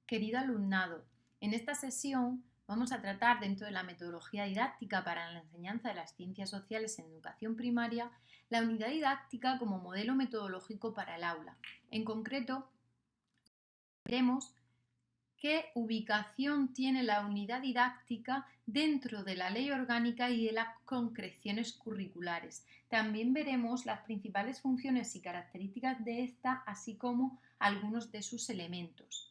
Querido alumnado, en esta sesión vamos a tratar dentro de la metodología didáctica para la enseñanza de las ciencias sociales en educación primaria, la unidad didáctica como modelo metodológico para el aula. En concreto, veremos qué ubicación tiene la unidad didáctica dentro de la ley orgánica y de las concreciones curriculares. También veremos las principales funciones y características de esta, así como algunos de sus elementos.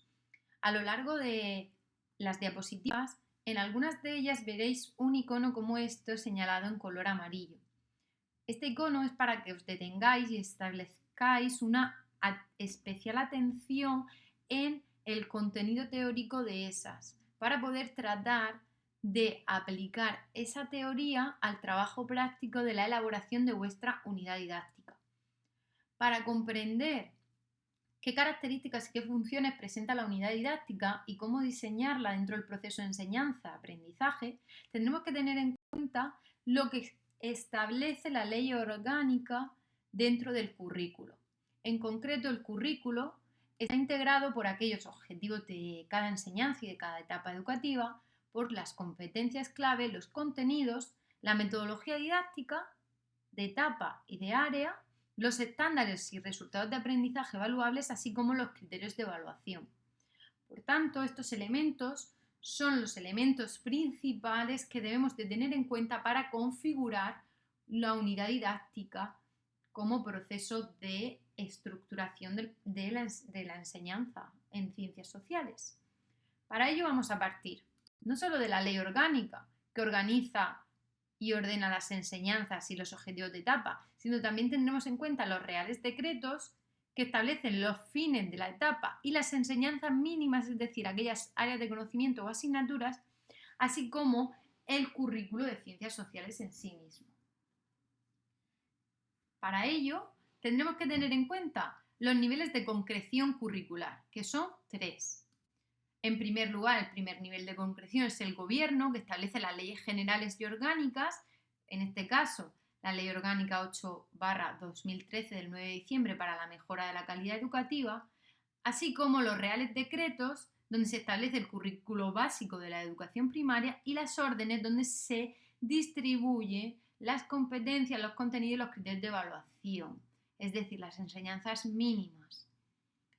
A lo largo de las diapositivas, en algunas de ellas veréis un icono como este señalado en color amarillo. Este icono es para que os detengáis y establezcáis una especial atención en el contenido teórico de esas, para poder tratar de aplicar esa teoría al trabajo práctico de la elaboración de vuestra unidad didáctica. Para comprender qué características y qué funciones presenta la unidad didáctica y cómo diseñarla dentro del proceso de enseñanza-aprendizaje, tendremos que tener en cuenta lo que establece la ley orgánica dentro del currículo. En concreto, el currículo está integrado por aquellos objetivos de cada enseñanza y de cada etapa educativa, por las competencias clave, los contenidos, la metodología didáctica de etapa y de área, los estándares y resultados de aprendizaje evaluables, así como los criterios de evaluación. Por tanto, estos elementos son los elementos principales que debemos de tener en cuenta para configurar la unidad didáctica como proceso de estructuración de la enseñanza en ciencias sociales. Para ello vamos a partir no solo de la ley orgánica, que organiza y ordena las enseñanzas y los objetivos de etapa, sino también tendremos en cuenta los reales decretos que establecen los fines de la etapa y las enseñanzas mínimas, es decir, aquellas áreas de conocimiento o asignaturas, así como el currículo de ciencias sociales en sí mismo. Para ello, tendremos que tener en cuenta los niveles de concreción curricular, que son 3. En primer lugar, el primer nivel de concreción es el gobierno, que establece las leyes generales y orgánicas, en este caso la Ley Orgánica 8/2013 del 9 de diciembre para la mejora de la calidad educativa, así como los reales decretos, donde se establece el currículo básico de la educación primaria, y las órdenes, donde se distribuye las competencias, los contenidos y los criterios de evaluación, es decir, las enseñanzas mínimas.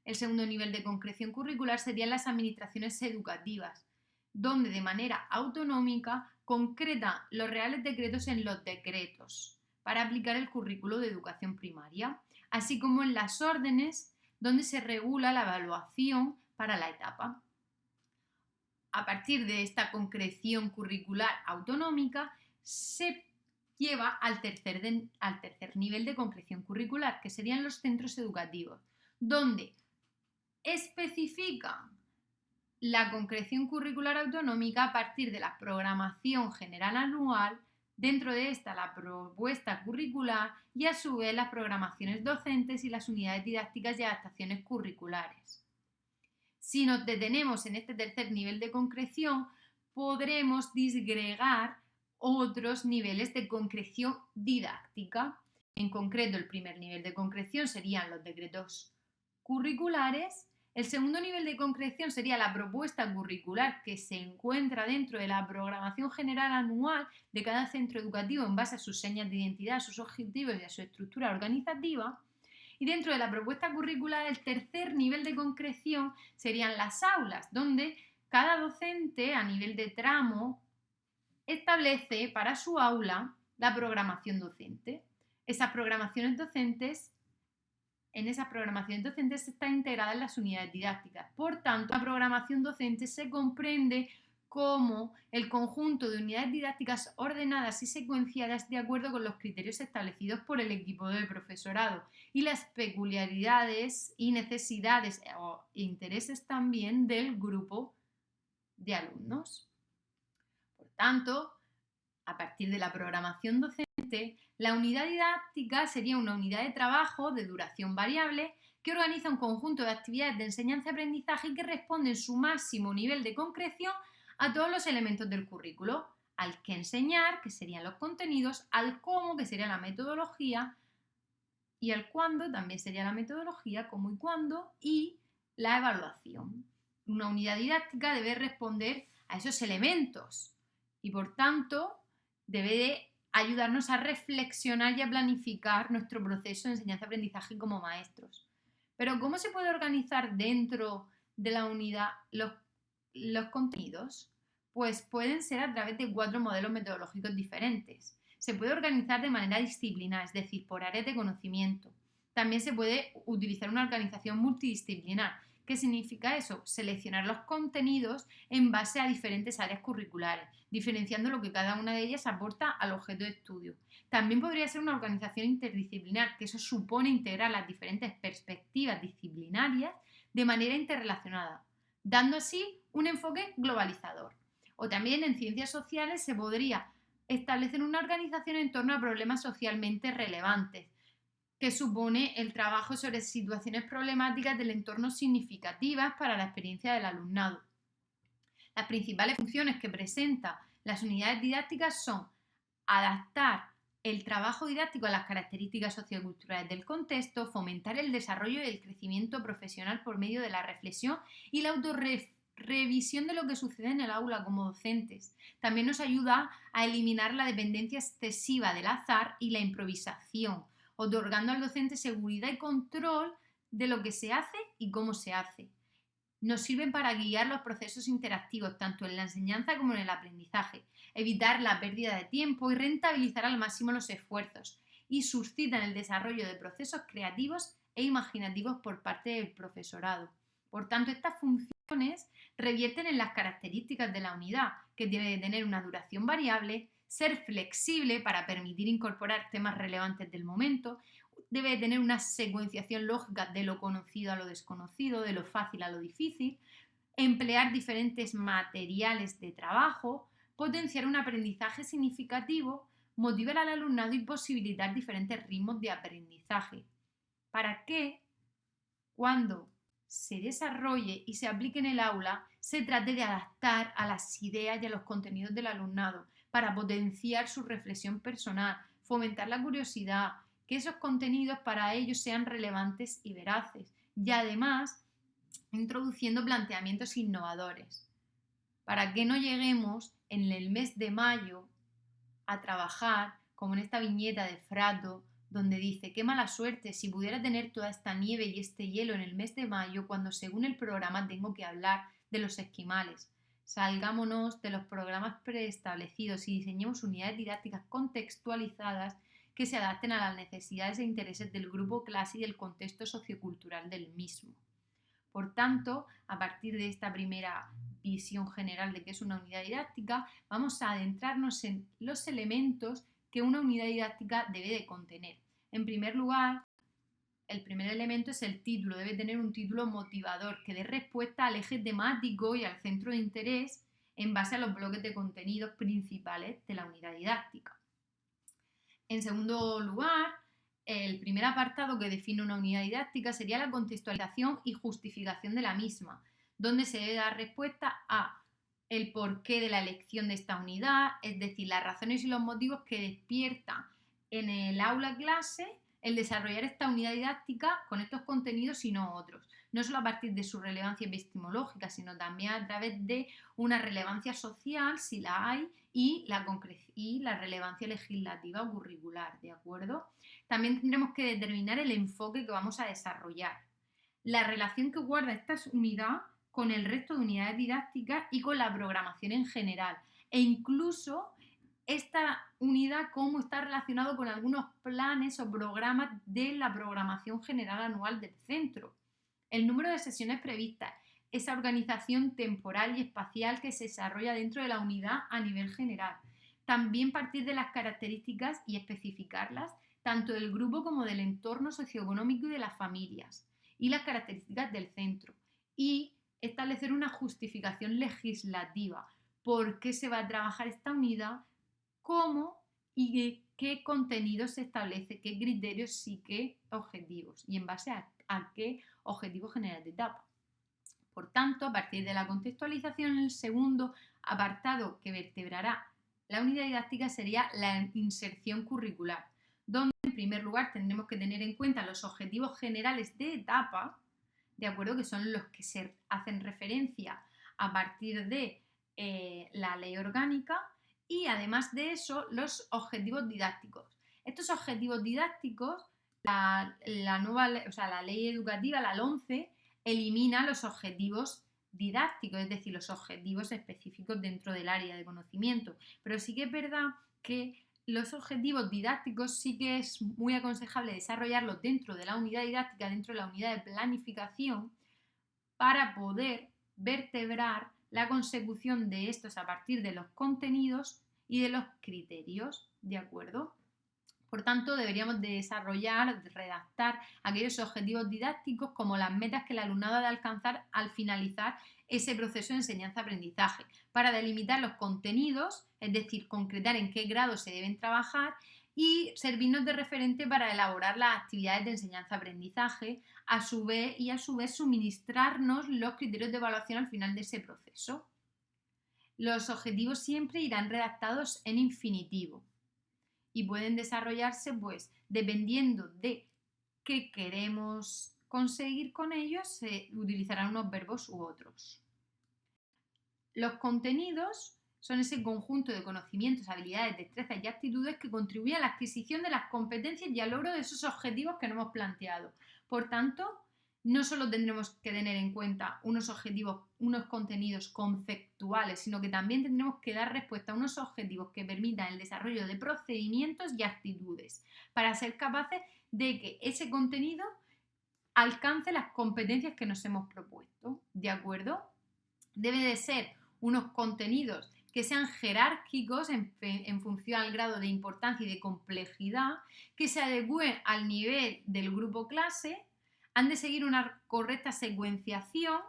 El segundo nivel de concreción curricular serían las administraciones educativas, donde de manera autonómica concreta los reales decretos en los decretos para aplicar el currículo de educación primaria, así como en las órdenes, donde se regula la evaluación para la etapa. A partir de esta concreción curricular autonómica se lleva al tercer nivel de concreción curricular, que serían los centros educativos, donde especifican la concreción curricular autonómica a partir de la programación general anual, dentro de esta la propuesta curricular y a su vez las programaciones docentes y las unidades didácticas y adaptaciones curriculares. Si nos detenemos en este tercer nivel de concreción, podremos disgregar otros niveles de concreción didáctica. En concreto, el primer nivel de concreción serían los decretos curriculares. El segundo nivel de concreción sería la propuesta curricular, que se encuentra dentro de la programación general anual de cada centro educativo en base a sus señas de identidad, a sus objetivos y a su estructura organizativa. Y dentro de la propuesta curricular, el tercer nivel de concreción serían las aulas, donde cada docente a nivel de tramo establece para su aula la programación docente. En esas programaciones docentes están integradas las unidades didácticas. Por tanto, la programación docente se comprende como el conjunto de unidades didácticas ordenadas y secuenciadas de acuerdo con los criterios establecidos por el equipo de profesorado y las peculiaridades y necesidades o intereses también del grupo de alumnos. Por tanto, a partir de la programación docente, la unidad didáctica sería una unidad de trabajo de duración variable que organiza un conjunto de actividades de enseñanza-aprendizaje y que responde en su máximo nivel de concreción a todos los elementos del currículo: al qué enseñar, que serían los contenidos; al cómo, que sería la metodología; y al cuándo, también sería la metodología, cómo y cuándo; y la evaluación. Una unidad didáctica debe responder a esos elementos y, por tanto, debe de ayudarnos a reflexionar y a planificar nuestro proceso de enseñanza-aprendizaje como maestros. Pero ¿cómo se puede organizar dentro de la unidad los contenidos? Pues pueden ser a través de 4 modelos metodológicos diferentes. Se puede organizar de manera disciplinar, es decir, por áreas de conocimiento. También se puede utilizar una organización multidisciplinar. ¿Qué significa eso? Seleccionar los contenidos en base a diferentes áreas curriculares, diferenciando lo que cada una de ellas aporta al objeto de estudio. También podría ser una organización interdisciplinar, que eso supone integrar las diferentes perspectivas disciplinarias de manera interrelacionada, dando así un enfoque globalizador. O también en ciencias sociales se podría establecer una organización en torno a problemas socialmente relevantes, que supone el trabajo sobre situaciones problemáticas del entorno significativas para la experiencia del alumnado. Las principales funciones que presentan las unidades didácticas son adaptar el trabajo didáctico a las características socioculturales del contexto, fomentar el desarrollo y el crecimiento profesional por medio de la reflexión y la autorrevisión de lo que sucede en el aula como docentes. También nos ayuda a eliminar la dependencia excesiva del azar y la improvisación, otorgando al docente seguridad y control de lo que se hace y cómo se hace. Nos sirven para guiar los procesos interactivos tanto en la enseñanza como en el aprendizaje, evitar la pérdida de tiempo y rentabilizar al máximo los esfuerzos, y suscitan el desarrollo de procesos creativos e imaginativos por parte del profesorado. Por tanto, estas funciones revierten en las características de la unidad, que debe de tener una duración variable, ser flexible para permitir incorporar temas relevantes del momento, debe de tener una secuenciación lógica de lo conocido a lo desconocido, de lo fácil a lo difícil, emplear diferentes materiales de trabajo, potenciar un aprendizaje significativo, motivar al alumnado y posibilitar diferentes ritmos de aprendizaje, para que cuando se desarrolle y se aplique en el aula, se trate de adaptar a las ideas y a los contenidos del alumnado para potenciar su reflexión personal, fomentar la curiosidad, que esos contenidos para ellos sean relevantes y veraces, y además introduciendo planteamientos innovadores, para que no lleguemos en el mes de mayo a trabajar como en esta viñeta de Frato, donde dice: qué mala suerte si pudiera tener toda esta nieve y este hielo en el mes de mayo, cuando según el programa tengo que hablar de los esquimales. Salgámonos de los programas preestablecidos y diseñemos unidades didácticas contextualizadas que se adapten a las necesidades e intereses del grupo clase y del contexto sociocultural del mismo. Por tanto, a partir de esta primera visión general de qué es una unidad didáctica, vamos a adentrarnos en los elementos que una unidad didáctica debe de contener. En primer lugar, el primer elemento es el título. Debe tener un título motivador que dé respuesta al eje temático y al centro de interés en base a los bloques de contenidos principales de la unidad didáctica. En segundo lugar, el primer apartado que define una unidad didáctica sería la contextualización y justificación de la misma, donde se debe dar respuesta a el porqué de la elección de esta unidad, es decir, las razones y los motivos que despiertan en el aula clase el desarrollar esta unidad didáctica con estos contenidos y no otros. No solo a partir de su relevancia epistemológica, sino también a través de una relevancia social, si la hay, y la relevancia legislativa o curricular, ¿de acuerdo? También tendremos que determinar el enfoque que vamos a desarrollar, la relación que guarda esta unidad con el resto de unidades didácticas y con la programación en general, e incluso esta unidad cómo está relacionado con algunos planes o programas de la programación general anual del centro, el número de sesiones previstas, esa organización temporal y espacial que se desarrolla dentro de la unidad a nivel general. También partir de las características y especificarlas tanto del grupo como del entorno socioeconómico y de las familias y las características del centro, y establecer una justificación legislativa por qué se va a trabajar esta unidad, cómo y qué contenidos se establece, qué criterios y qué objetivos, y en base a qué objetivo general de etapa. Por tanto, a partir de la contextualización, el segundo apartado que vertebrará la unidad didáctica sería la inserción curricular, donde en primer lugar tendremos que tener en cuenta los objetivos generales de etapa, ¿de acuerdo? Que son los que se hacen referencia a partir de la ley orgánica, y además de eso los objetivos didácticos. Estos objetivos didácticos, la nueva, o sea, la ley educativa, la LOMCE, elimina los objetivos didácticos, es decir, los objetivos específicos dentro del área de conocimiento. Pero sí que es verdad que los objetivos didácticos sí que es muy aconsejable desarrollarlos dentro de la unidad didáctica, dentro de la unidad de planificación, para poder vertebrar la consecución de estos a partir de los contenidos y de los criterios, ¿de acuerdo? Por tanto, deberíamos de desarrollar, de redactar aquellos objetivos didácticos como las metas que el alumnado ha de alcanzar al finalizar ese proceso de enseñanza-aprendizaje, para delimitar los contenidos, es decir, concretar en qué grado se deben trabajar, y servirnos de referente para elaborar las actividades de enseñanza-aprendizaje, a su vez suministrarnos los criterios de evaluación al final de ese proceso. Los objetivos siempre irán redactados en infinitivo y pueden desarrollarse, pues, dependiendo de qué queremos conseguir con ellos, se utilizarán unos verbos u otros. Los contenidos son ese conjunto de conocimientos, habilidades, destrezas y actitudes que contribuyen a la adquisición de las competencias y al logro de esos objetivos que nos hemos planteado. Por tanto, no solo tendremos que tener en cuenta unos objetivos, unos contenidos conceptuales, sino que también tendremos que dar respuesta a unos objetivos que permitan el desarrollo de procedimientos y actitudes para ser capaces de que ese contenido alcance las competencias que nos hemos propuesto, ¿de acuerdo? Debe de ser unos contenidos que sean jerárquicos en función al grado de importancia y de complejidad, que se adecúen al nivel del grupo clase, han de seguir una correcta secuenciación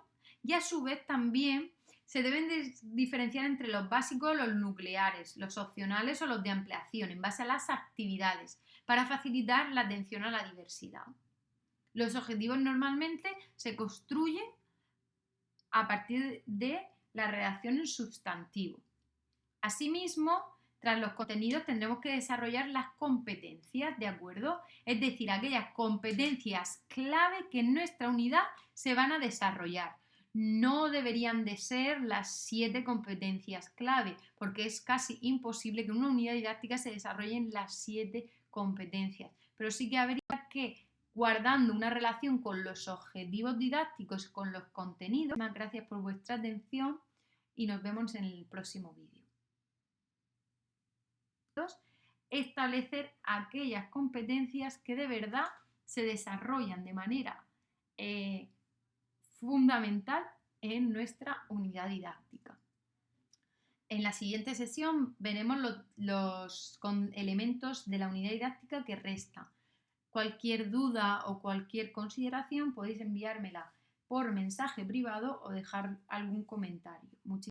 y a su vez también se deben de diferenciar entre los básicos, los nucleares, los opcionales o los de ampliación en base a las actividades para facilitar la atención a la diversidad. Los objetivos normalmente se construyen a partir de la redacción en sustantivo. Asimismo, tras los contenidos tendremos que desarrollar las competencias, ¿de acuerdo? Es decir, aquellas competencias clave que en nuestra unidad se van a desarrollar. No deberían de ser las 7 competencias clave, porque es casi imposible que en una unidad didáctica se desarrollen las 7 competencias. Pero sí que habría que, guardando una relación con los objetivos didácticos, con los contenidos. Muchas gracias por vuestra atención y nos vemos en el próximo vídeo. Establecer aquellas competencias que de verdad se desarrollan de manera fundamental en nuestra unidad didáctica. En la siguiente sesión veremos los elementos de la unidad didáctica que restan. Cualquier duda o cualquier consideración podéis enviármela por mensaje privado o dejar algún comentario.